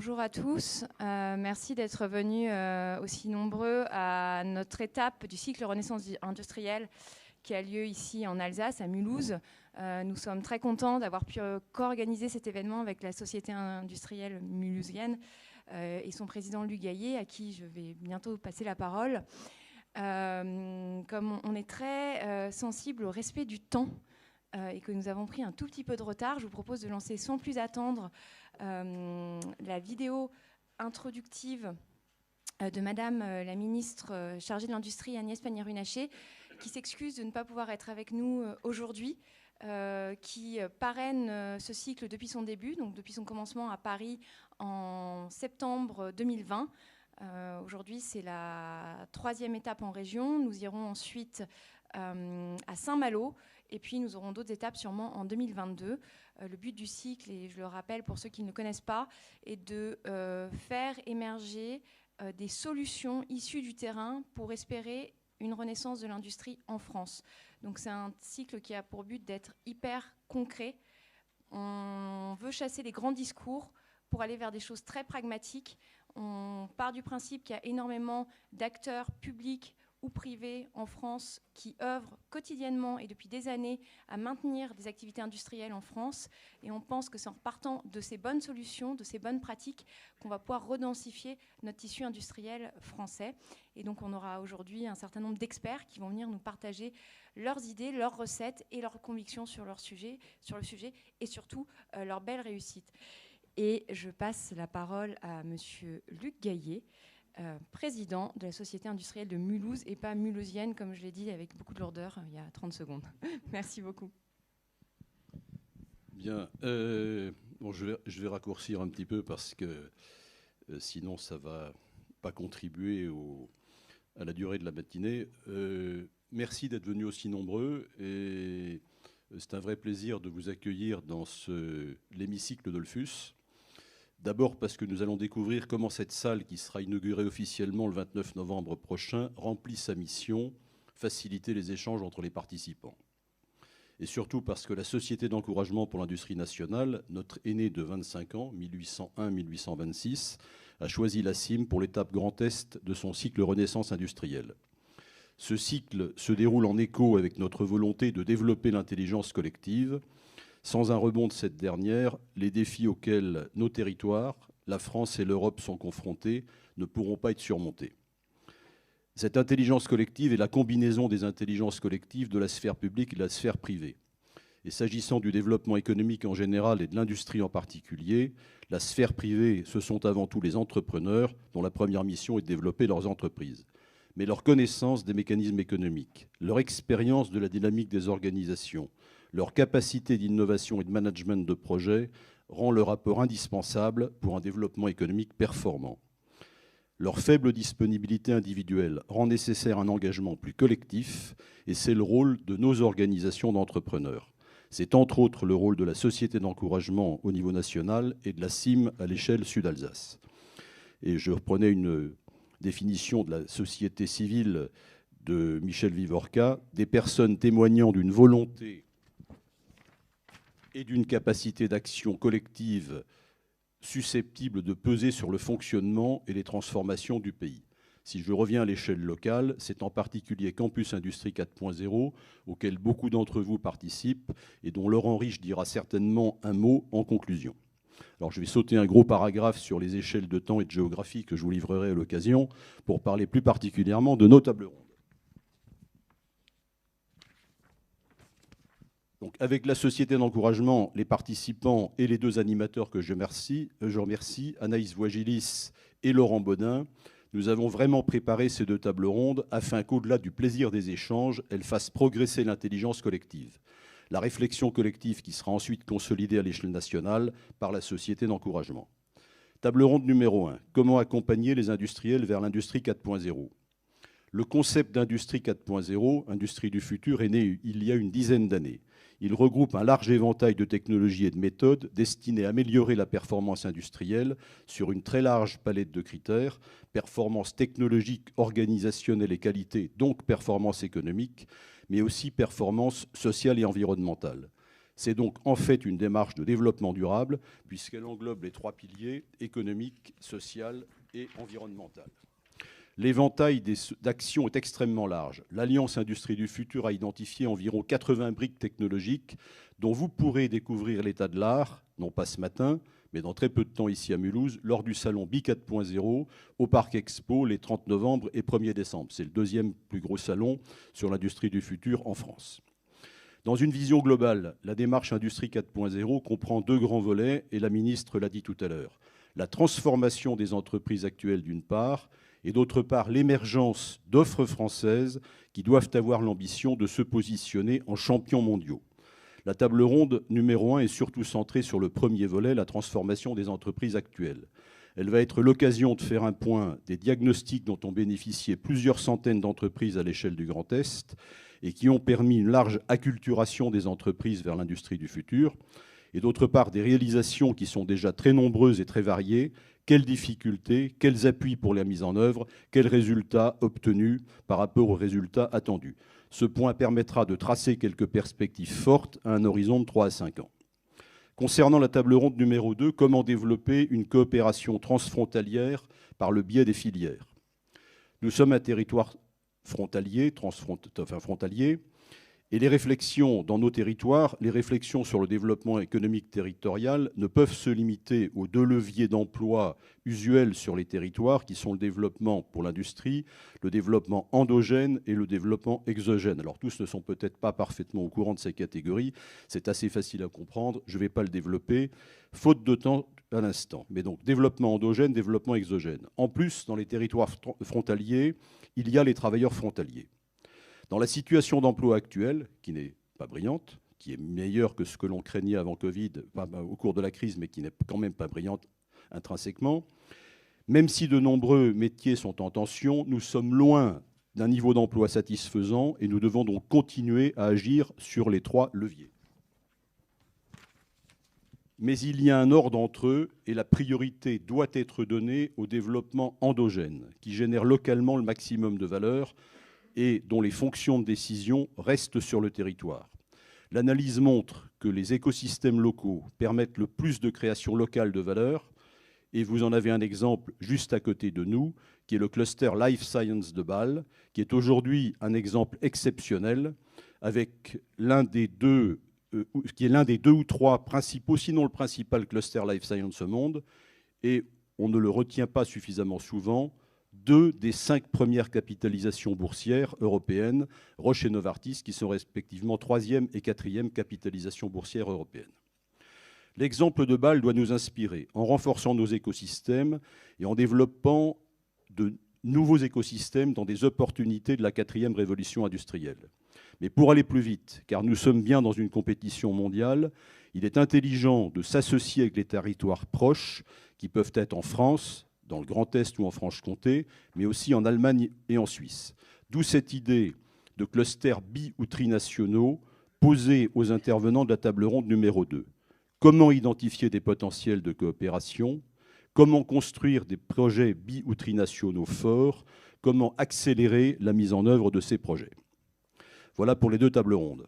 Bonjour à tous. Merci d'être venus aussi nombreux à notre étape du cycle Renaissance industrielle qui a lieu ici en Alsace, à Mulhouse. Nous sommes très contents d'avoir pu co-organiser cet événement avec la Société industrielle mulhousienne et son président Luc Gaillet, à qui je vais bientôt passer la parole. Comme on est très sensible au respect du temps et que nous avons pris un tout petit peu de retard, je vous propose de lancer sans plus attendre la vidéo introductive de Madame la ministre chargée de l'Industrie, Agnès Pannier-Runacher, qui s'excuse de ne pas pouvoir être avec nous aujourd'hui, qui parraine ce cycle depuis son début, donc depuis son commencement à Paris en septembre 2020. Aujourd'hui, c'est la 3e étape en région. Nous irons ensuite à Saint-Malo, et puis nous aurons d'autres étapes sûrement en 2022. Le but du cycle, et je le rappelle pour ceux qui ne connaissent pas, est de faire émerger des solutions issues du terrain pour espérer une renaissance de l'industrie en France. Donc c'est un cycle qui a pour but d'être hyper concret. On veut chasser les grands discours pour aller vers des choses très pragmatiques. On part du principe qu'il y a énormément d'acteurs publics ou privés en France qui œuvrent quotidiennement et depuis des années à maintenir des activités industrielles en France. Et on pense que c'est en partant de ces bonnes solutions, de ces bonnes pratiques, qu'on va pouvoir redensifier notre tissu industriel français. Et donc on aura aujourd'hui un certain nombre d'experts qui vont venir nous partager leurs idées, leurs recettes et leurs convictions sur le sujet et surtout leurs belles réussites. Et je passe la parole à Monsieur Luc Gaillet, président de la Société industrielle de Mulhouse et pas mulhousienne, comme je l'ai dit avec beaucoup de lourdeur il y a 30 secondes. Merci beaucoup. Bien. Bon, je vais raccourcir un petit peu parce que sinon ça ne va pas contribuer à la durée de la matinée. Merci d'être venus aussi nombreux et c'est un vrai plaisir de vous accueillir dans l'hémicycle de l'FUS. D'abord parce que nous allons découvrir comment cette salle, qui sera inaugurée officiellement le 29 novembre prochain, remplit sa mission, faciliter les échanges entre les participants. Et surtout parce que la Société d'encouragement pour l'industrie nationale, notre aînée de 25 ans, 1801-1826, a choisi la CIM pour l'étape Grand Est de son cycle Renaissance industrielle. Ce cycle se déroule en écho avec notre volonté de développer l'intelligence collective. Sans un rebond de cette dernière, les défis auxquels nos territoires, la France et l'Europe sont confrontés ne pourront pas être surmontés. Cette intelligence collective est la combinaison des intelligences collectives de la sphère publique et de la sphère privée. Et s'agissant du développement économique en général et de l'industrie en particulier, la sphère privée, ce sont avant tout les entrepreneurs dont la première mission est de développer leurs entreprises. Mais leur connaissance des mécanismes économiques, leur expérience de la dynamique des organisations, leur capacité d'innovation et de management de projet rend le rapport indispensable pour un développement économique performant. Leur faible disponibilité individuelle rend nécessaire un engagement plus collectif et c'est le rôle de nos organisations d'entrepreneurs. C'est entre autres le rôle de la Société d'encouragement au niveau national et de la CIM à l'échelle Sud-Alsace. Et je reprenais une définition de la société civile de Michel Vivorca, des personnes témoignant d'une volonté et d'une capacité d'action collective susceptible de peser sur le fonctionnement et les transformations du pays. Si je reviens à l'échelle locale, c'est en particulier Campus Industrie 4.0, auquel beaucoup d'entre vous participent et dont Laurent Rich dira certainement un mot en conclusion. Alors je vais sauter un gros paragraphe sur les échelles de temps et de géographie que je vous livrerai à l'occasion pour parler plus particulièrement de nos tables rondes. Donc, avec la Société d'encouragement, les participants et les deux animateurs que je remercie, Anaïs Voigilis et Laurent Bodin, nous avons vraiment préparé ces deux tables rondes afin qu'au-delà du plaisir des échanges, elles fassent progresser l'intelligence collective. La réflexion collective qui sera ensuite consolidée à l'échelle nationale par la Société d'encouragement. Table ronde numéro 1. Comment accompagner les industriels vers l'industrie 4.0 ? Le concept d'industrie 4.0, industrie du futur, est né il y a une dizaine d'années. Il regroupe un large éventail de technologies et de méthodes destinées à améliorer la performance industrielle sur une très large palette de critères, performance technologique, organisationnelle et qualité, donc performance économique, mais aussi performance sociale et environnementale. C'est donc en fait une démarche de développement durable, puisqu'elle englobe les 3 piliers économique, social et environnemental. L'éventail d'actions est extrêmement large. L'Alliance Industrie du Futur a identifié environ 80 briques technologiques dont vous pourrez découvrir l'état de l'art, non pas ce matin, mais dans très peu de temps ici à Mulhouse, lors du salon BI 4.0 au Parc Expo les 30 novembre et 1er décembre. C'est le 2e plus gros salon sur l'industrie du futur en France. Dans une vision globale, la démarche Industrie 4.0 comprend 2 grands volets, et la ministre l'a dit tout à l'heure. La transformation des entreprises actuelles d'une part, et d'autre part l'émergence d'offres françaises qui doivent avoir l'ambition de se positionner en champions mondiaux. La table ronde numéro 1 est surtout centrée sur le premier volet, la transformation des entreprises actuelles. Elle va être l'occasion de faire un point des diagnostics dont ont bénéficié plusieurs centaines d'entreprises à l'échelle du Grand Est et qui ont permis une large acculturation des entreprises vers l'industrie du futur, et d'autre part des réalisations qui sont déjà très nombreuses et très variées. Quelles difficultés, quels appuis pour la mise en œuvre, quels résultats obtenus par rapport aux résultats attendus. Ce point permettra de tracer quelques perspectives fortes à un horizon de 3 à 5 ans. Concernant la table ronde numéro 2, comment développer une coopération transfrontalière par le biais des filières. Nous sommes un territoire frontalier, frontalier, et les réflexions dans nos territoires, les réflexions sur le développement économique territorial ne peuvent se limiter aux 2 leviers d'emploi usuels sur les territoires, qui sont le développement pour l'industrie, le développement endogène et le développement exogène. Alors tous ne sont peut-être pas parfaitement au courant de ces catégories, c'est assez facile à comprendre, je ne vais pas le développer, faute de temps à l'instant. Mais donc développement endogène, développement exogène. En plus, dans les territoires frontaliers, il y a les travailleurs frontaliers. Dans la situation d'emploi actuelle, qui n'est pas brillante, qui est meilleure que ce que l'on craignait avant Covid, au cours de la crise, mais qui n'est quand même pas brillante intrinsèquement, même si de nombreux métiers sont en tension, nous sommes loin d'un niveau d'emploi satisfaisant et nous devons donc continuer à agir sur les 3 leviers. Mais il y a un ordre entre eux et la priorité doit être donnée au développement endogène, qui génère localement le maximum de valeur et dont les fonctions de décision restent sur le territoire. L'analyse montre que les écosystèmes locaux permettent le plus de création locale de valeur, et vous en avez un exemple juste à côté de nous, qui est le cluster Life Science de Bâle, qui est aujourd'hui un exemple exceptionnel, avec qui est l'un des 2 ou 3 principaux, sinon le principal cluster Life Science au monde, et on ne le retient pas suffisamment souvent, 2 des 5 premières capitalisations boursières européennes, Roche et Novartis, qui sont respectivement 3e et 4e capitalisation boursière européenne. L'exemple de Bâle doit nous inspirer en renforçant nos écosystèmes et en développant de nouveaux écosystèmes dans des opportunités de la 4e révolution industrielle. Mais pour aller plus vite, car nous sommes bien dans une compétition mondiale, il est intelligent de s'associer avec les territoires proches, qui peuvent être en France, dans le Grand Est ou en Franche-Comté, mais aussi en Allemagne et en Suisse. D'où cette idée de clusters bi- ou trinationaux posée aux intervenants de la table ronde numéro 2. Comment identifier des potentiels de coopération? Comment construire des projets bi- ou trinationaux forts? Comment accélérer la mise en œuvre de ces projets? Voilà pour les 2 tables rondes.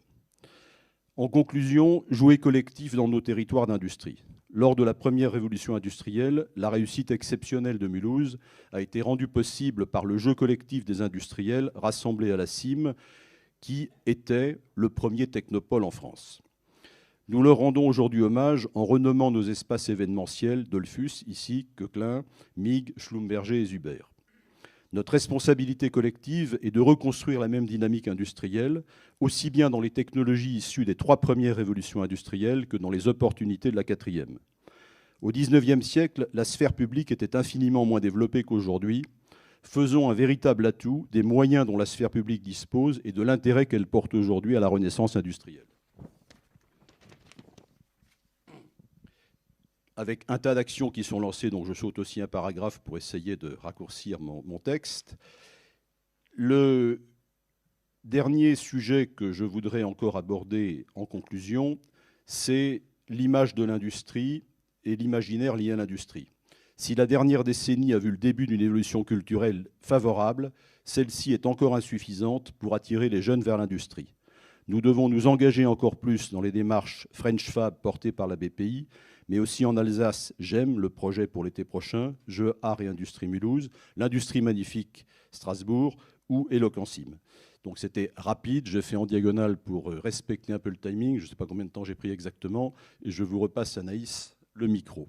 En conclusion, jouer collectif dans nos territoires d'industrie. Lors de la première révolution industrielle, la réussite exceptionnelle de Mulhouse a été rendue possible par le jeu collectif des industriels rassemblés à la CIM, qui était le premier technopole en France. Nous leur rendons aujourd'hui hommage en renommant nos espaces événementiels Dollfus, ici, Coquelin, MIG, Schlumberger et Zuber. Notre responsabilité collective est de reconstruire la même dynamique industrielle, aussi bien dans les technologies issues des 3 premières révolutions industrielles que dans les opportunités de la 4e. Au XIXe siècle, la sphère publique était infiniment moins développée qu'aujourd'hui. Faisons un véritable atout des moyens dont la sphère publique dispose et de l'intérêt qu'elle porte aujourd'hui à la renaissance industrielle. Avec un tas d'actions qui sont lancées, donc je saute aussi un paragraphe pour essayer de raccourcir mon texte. Le dernier sujet que je voudrais encore aborder en conclusion, c'est l'image de l'industrie et l'imaginaire lié à l'industrie. Si la dernière décennie a vu le début d'une évolution culturelle favorable, celle-ci est encore insuffisante pour attirer les jeunes vers l'industrie. Nous devons nous engager encore plus dans les démarches French Fab portées par la BPI, mais aussi en Alsace, j'aime le projet pour l'été prochain, Jeux, Arts et Industrie Mulhouse, l'Industrie Magnifique Strasbourg ou Eloquensim. Donc c'était rapide, j'ai fait en diagonale pour respecter un peu le timing, je ne sais pas combien de temps j'ai pris exactement, et je vous repasse, Anaïs, le micro.